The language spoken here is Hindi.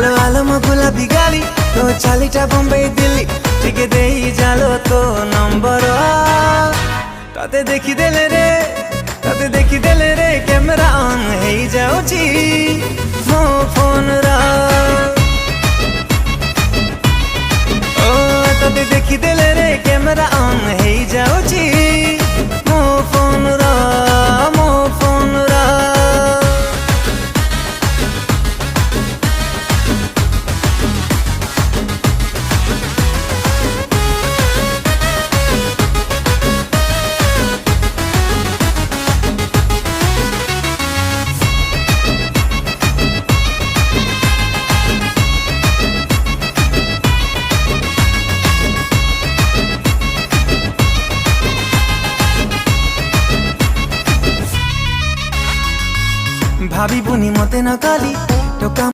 आलो आलो मो गुलाबी गाली तो चालीटा बम्बई दिल्ली टिके देई जालो तो नंबर ताते देखी देले रे कैमरा ऑन हेई जाउची मो फोन रा ओ ताते देखी देले रे कैमरा ऑन हेई जाउची मो फोन रा भाभी बुनी मते न काली टोका